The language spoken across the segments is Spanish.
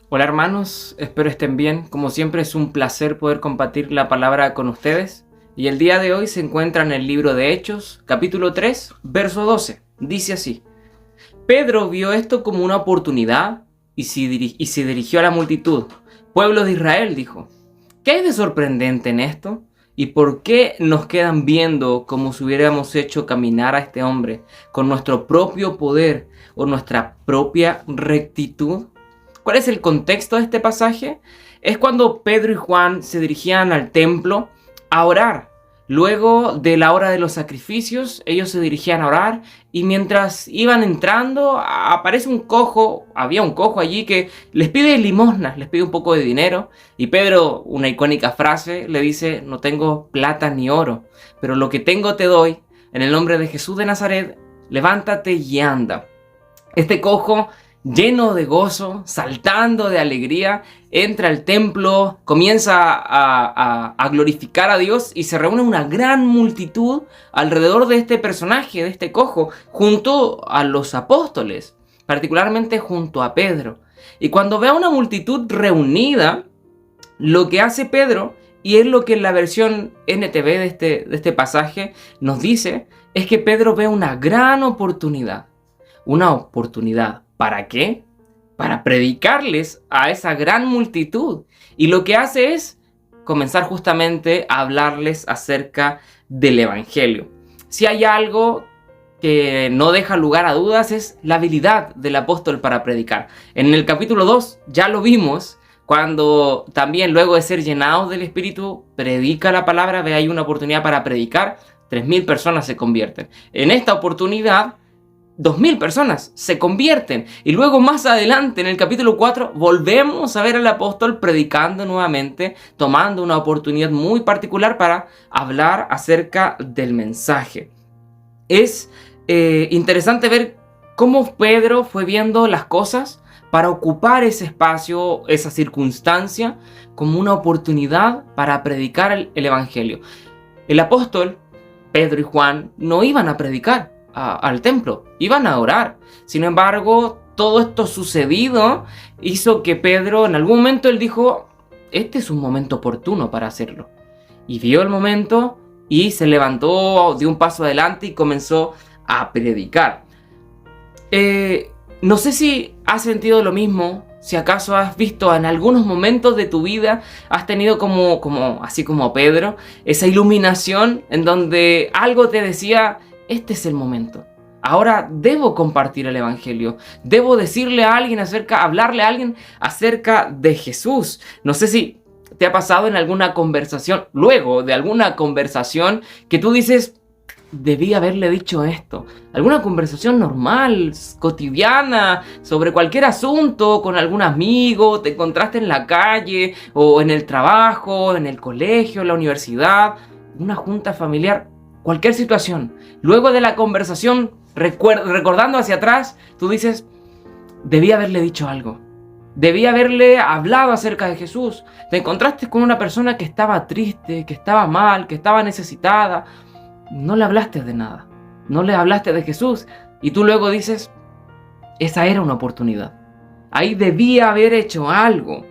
Hola hermanos, espero estén bien. Como siempre es un placer poder compartir la palabra con ustedes. Y el día de hoy se encuentra en el libro de Hechos, capítulo 3, verso 12. Dice así: Pedro vio esto como una oportunidad y se dirigió a la multitud. Pueblo de Israel, dijo, ¿qué hay de sorprendente en esto? ¿Y por qué nos quedan viendo como si hubiéramos hecho caminar a este hombre con nuestro propio poder o nuestra propia rectitud? ¿Cuál es el contexto de este pasaje? Es cuando Pedro y Juan se dirigían al templo a orar. Luego de la hora de los sacrificios, ellos se dirigían a orar y mientras iban entrando aparece un cojo, había un cojo allí que les pide limosnas, les pide un poco de dinero y Pedro, una icónica frase, le dice: no tengo plata ni oro, pero lo que tengo te doy, en el nombre de Jesús de Nazaret, levántate y anda. Este cojo, lleno de gozo, saltando de alegría, entra al templo, comienza a glorificar a Dios y se reúne una gran multitud alrededor de este personaje, de este cojo, junto a los apóstoles, particularmente junto a Pedro. Y cuando ve a una multitud reunida, lo que hace Pedro, y es lo que en la versión NTV de este pasaje nos dice, es que Pedro ve una gran oportunidad. Una oportunidad. ¿Para qué? Para predicarles a esa gran multitud. Y lo que hace es comenzar justamente a hablarles acerca del Evangelio. Si hay algo que no deja lugar a dudas es la habilidad del apóstol para predicar. En el capítulo 2 ya lo vimos, cuando también luego de ser llenados del Espíritu predica la palabra, ve ahí una oportunidad para predicar, 3000 personas se convierten. En esta oportunidad 2000 personas se convierten. Y luego más adelante en el capítulo 4 volvemos a ver al apóstol predicando nuevamente, tomando una oportunidad muy particular para hablar acerca del mensaje. Es interesante ver cómo Pedro fue viendo las cosas para ocupar ese espacio, esa circunstancia, como una oportunidad para predicar el Evangelio. El apóstol Pedro y Juan no iban a predicar al templo, iban a orar. Sin embargo, todo esto sucedido hizo que Pedro, en algún momento él dijo: este es un momento oportuno para hacerlo. Y vio el momento y se levantó, dio un paso adelante y comenzó a predicar. No sé si has sentido lo mismo, si acaso has visto en algunos momentos de tu vida, has tenido así como Pedro, esa iluminación en donde algo te decía: este es el momento. Ahora debo compartir el Evangelio. Debo decirle a alguien hablarle a alguien acerca de Jesús. No sé si te ha pasado en alguna conversación, luego de alguna conversación, que tú dices: debí haberle dicho esto. Alguna conversación normal, cotidiana, sobre cualquier asunto, con algún amigo, te encontraste en la calle, o en el trabajo, en el colegio, en la universidad, una junta familiar, cualquier situación. Luego de la conversación, recordando hacia atrás, tú dices: debí haberle dicho algo. Debí haberle hablado acerca de Jesús. Te encontraste con una persona que estaba triste, que estaba mal, que estaba necesitada. No le hablaste de nada. No le hablaste de Jesús. Y tú luego dices: esa era una oportunidad. Ahí debía haber hecho algo.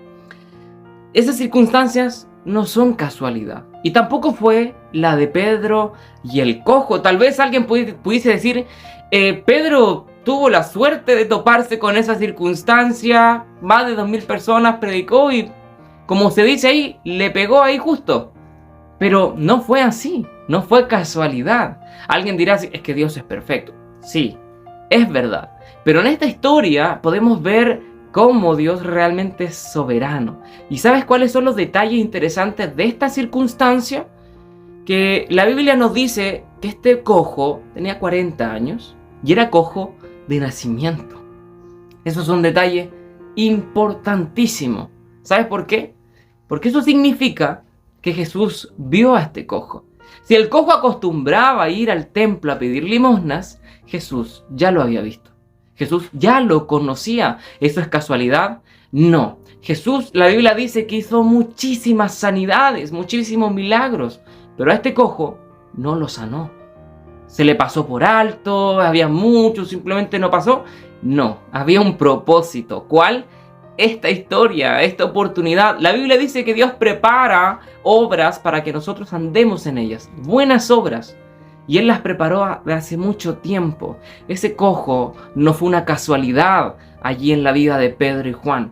Esas circunstancias no son casualidad. Y tampoco fue la de Pedro y el cojo. Tal vez alguien pudiese decir: Pedro tuvo la suerte de toparse con esa circunstancia. Más de 2000 personas predicó y, como se dice ahí, le pegó ahí justo. Pero no fue así. No fue casualidad. Alguien dirá: es que Dios es perfecto. Sí, es verdad. Pero en esta historia podemos ver cómo Dios realmente es soberano. ¿Y sabes cuáles son los detalles interesantes de esta circunstancia? Que la Biblia nos dice que este cojo tenía 40 años y era cojo de nacimiento. Eso es un detalle importantísimo. ¿Sabes por qué? Porque eso significa que Jesús vio a este cojo. Si el cojo acostumbraba a ir al templo a pedir limosnas, Jesús ya lo había visto. Jesús ya lo conocía. ¿Eso es casualidad? No. Jesús, la Biblia dice que hizo muchísimas sanidades, muchísimos milagros, pero a este cojo no lo sanó. Se le pasó por alto, había mucho, simplemente no pasó. No, había un propósito. ¿Cuál? esta historia, esta oportunidad. La Biblia dice que Dios prepara obras para que nosotros andemos en ellas, buenas obras. Y Él las preparó de hace mucho tiempo. Ese cojo no fue una casualidad allí en la vida de Pedro y Juan.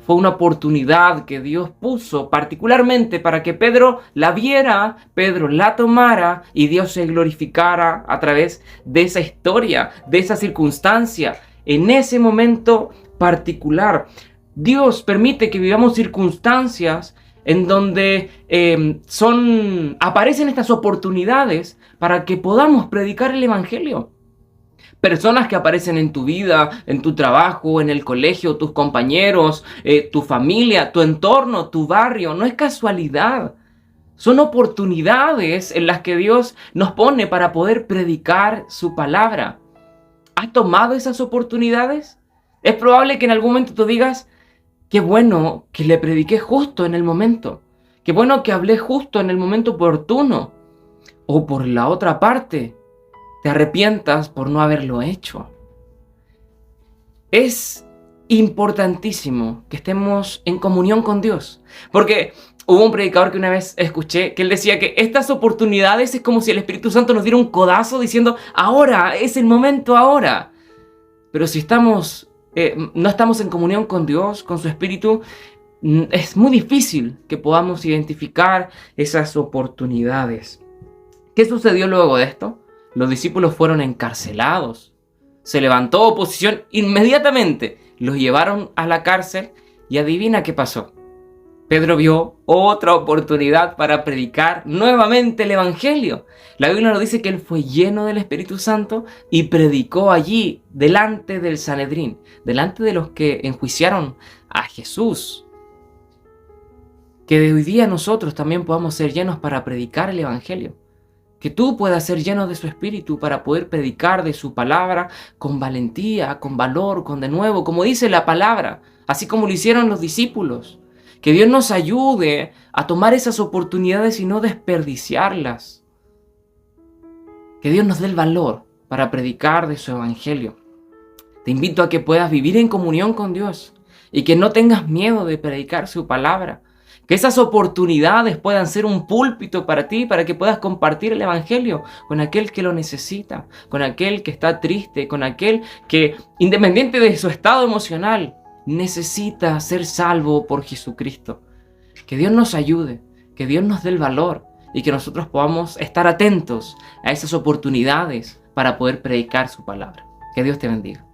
Fue una oportunidad que Dios puso particularmente para que Pedro la viera, Pedro la tomara y Dios se glorificara a través de esa historia, de esa circunstancia, en ese momento particular. Dios permite que vivamos circunstancias en donde aparecen estas oportunidades para que podamos predicar el Evangelio. Personas que aparecen en tu vida, en tu trabajo, en el colegio, tus compañeros, tu familia, tu entorno, tu barrio. No es casualidad. Son oportunidades en las que Dios nos pone para poder predicar su palabra. ¿Has tomado esas oportunidades? Es probable que en algún momento tú digas, qué bueno que le prediqué justo en el momento. Qué bueno que hablé justo en el momento oportuno. O por la otra parte, te arrepientas por no haberlo hecho. Es importantísimo que estemos en comunión con Dios. Porque hubo un predicador que una vez escuché que él decía que estas oportunidades es como si el Espíritu Santo nos diera un codazo diciendo, ahora, es el momento ahora. Pero si no estamos en comunión con Dios, con su Espíritu, es muy difícil que podamos identificar esas oportunidades. ¿Qué sucedió luego de esto? Los discípulos fueron encarcelados. Se levantó oposición inmediatamente. Los llevaron a la cárcel y adivina qué pasó. Pedro vio otra oportunidad para predicar nuevamente el Evangelio. La Biblia nos dice que él fue lleno del Espíritu Santo y predicó allí, delante del Sanedrín, delante de los que enjuiciaron a Jesús. Que de hoy día nosotros también podamos ser llenos para predicar el Evangelio. Que tú puedas ser lleno de su Espíritu para poder predicar de su palabra con valentía, con valor, con denuedo, como dice la palabra, así como lo hicieron los discípulos. Que Dios nos ayude a tomar esas oportunidades y no desperdiciarlas. Que Dios nos dé el valor para predicar de su Evangelio. Te invito a que puedas vivir en comunión con Dios y que no tengas miedo de predicar su palabra. Que esas oportunidades puedan ser un púlpito para ti, para que puedas compartir el Evangelio con aquel que lo necesita, con aquel que está triste, con aquel que, independiente de su estado emocional, necesita ser salvo por Jesucristo. Que Dios nos ayude, que Dios nos dé el valor y que nosotros podamos estar atentos a esas oportunidades para poder predicar su palabra. Que Dios te bendiga.